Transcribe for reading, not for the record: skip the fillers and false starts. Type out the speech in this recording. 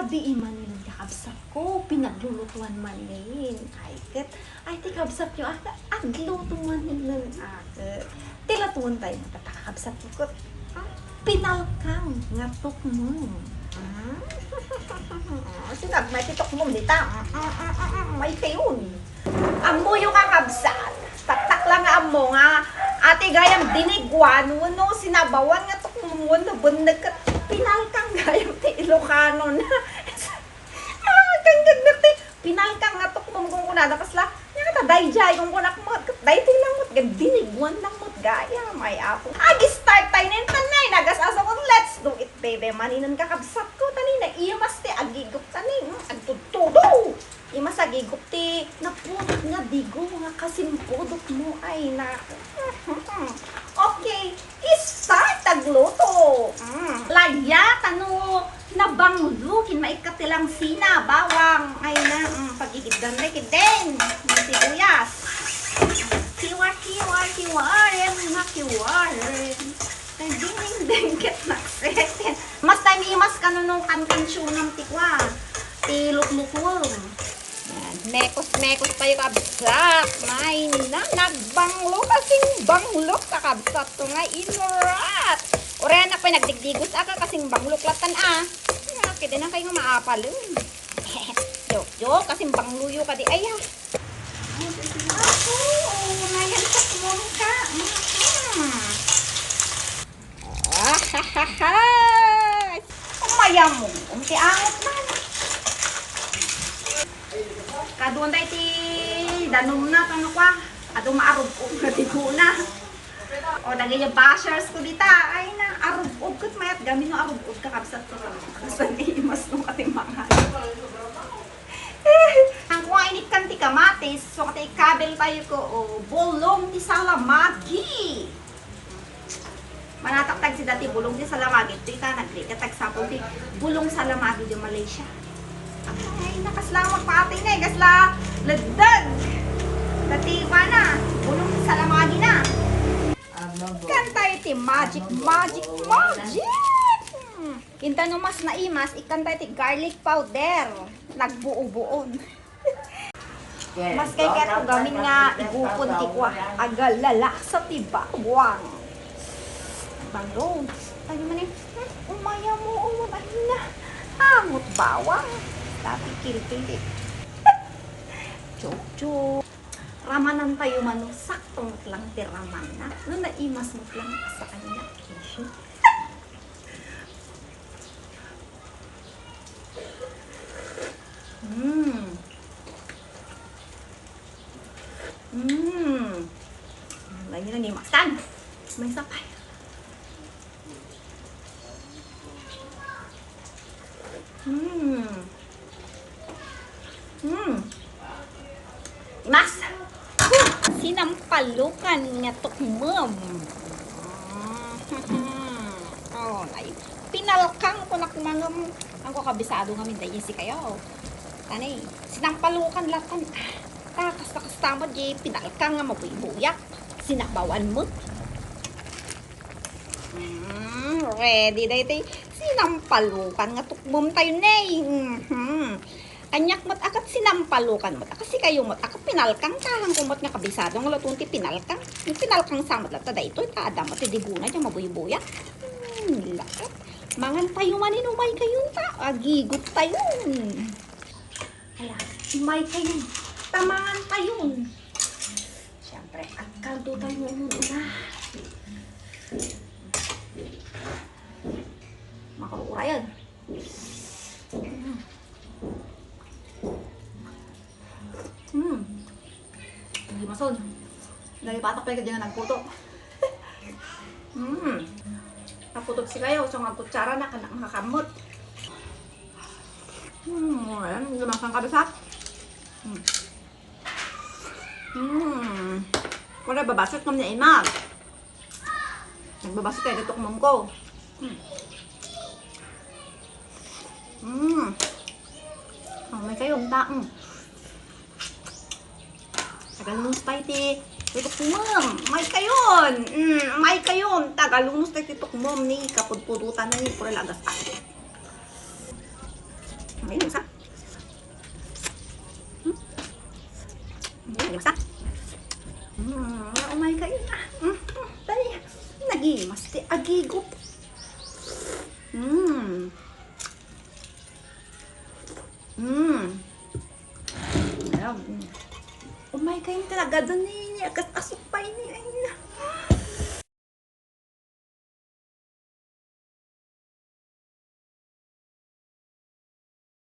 Abi iman nila kakabsat ko, pinaglulutuan man ngayon. Ay, ti kabsat nyo, aglutuan nila tilatuan tayo na kakabsat ko. Pinalkang ngatok mo. Sinag, may titok mo, dita. May kayon. Amo yung kakabsat. Tatak lang amo nga. Ate gayam dinigwan, no, sinabawan nga tok mo, bundag ka. Pinalkang gayam ti Ilocano na. Kang pinalkang nga tok mo kung kunada kasla. Nga ta dayjay kung kunak mo. Day ti lang mo, dinigwan lang mo gaya may apo. Agi start tayo nin tanay. Nagas-asa ko, let's do it baby. Maninan kakabsat ko tani na imas ti agigup tani. Agtutudo. Imas agigup ti napudot nga digo nga kasimpudot mo ay na. Okay, start tagluto. Laya tano nabanglukin maikatilang sina bawang ay na pagigid ganda kiden sibuyas. Kiwar mga kiwar. Ding-ding-dingkit na seten. Mas tayo imas ka nung kan-kansyunang tikwa. Tilok-lukwong. Mekos-mekos tayo kabsat. May na, nagbanglo kasing banglok sa kabsat to nga inurat. Ore na pa nagdigdigos aka kasing banglok latan Kaya na kayo maapalun. Yo, kasing bangluyo ka di. Ayaw. Ako, nayantak mo ka. Umaya mo. Umti angot man. Kaduan tayo ti danom na kano kwa. Ado maarub-ub na tigo na. O lagay yung bashers ko dita. Ay na, arub-ub kat mayat. Gamin no arub-ub ka kapsat ko. Kasan imas nung ating mga. Ang kuha init kan ti kamatis. So katay kabel tayo ko. O bolong ti salamagi. Manatak tag si dati bulong di salamagi. Ito nagli katag sapong ti bulong salamagi di Malaysia. Ay, nakaslamag pa atin eh. Gasla, lagdag. Dati pa na. Bulong di salamagi na. Kantay ti magic. Kinta no mas naimas, ikantay ti garlic powder. Nagbuo-buon. Mas kay kaya gamin nga igupon ti kwa. Agalala sa ti bawang. Balo. Ay man eh. Umaya mo. Ay na. Angot bawang. Tapi kilpili. Chok. Ramanan tayo manong saktong lang ti raman na. No naimas mo lang sa kanya. Lagi na ni Maksan. May sapay. Mas. Sinampalukan nga tukmom. Oh, ay pinalkang ko na kumangam. Ang ko kabisado nga min dayi si kayo. Tanay, sinampalukan latan. Kasta mo di pinalkang nga mabuy-buyak. Sinabawan mo. Ready day tay. Sinampalukan nga tukmom tayo nay. Kanyak mat akat sinampalukan mat akat si kayo mat akat pinalkang kahang kumot nga kabisado nga latunti pinalkang. Yung pinalkang samot lata da ito ita adam at diguna diyan mabuy-buyak. Lakat. Mangan tayo maninumay kayo ta. Agigot tayo. Hala, may kayo. Tamangan tayo. Siyempre, at kaldo tayo muna. Makaura yan. Hindi mason. Nalipatak pa ka dyan na nagputo. Naputok si kayo. So, magkutsara na ka na makakamot. Ayan. Lumasang kabisat. Wala, babasot ko niya imag. Nagbabasot kayo dito kumam ko. May kayo, taang. Tagalunus tayo ti titok mom. May kayon. May kayon. Tagalunus tayo titok mom ni kapudpudutan na ni pura lagas tayo. May lusa. May lusa. Oh my God. Dali. Nagimas ti agigop. Oh my God, talaga doon eh. Agas asok pa ini.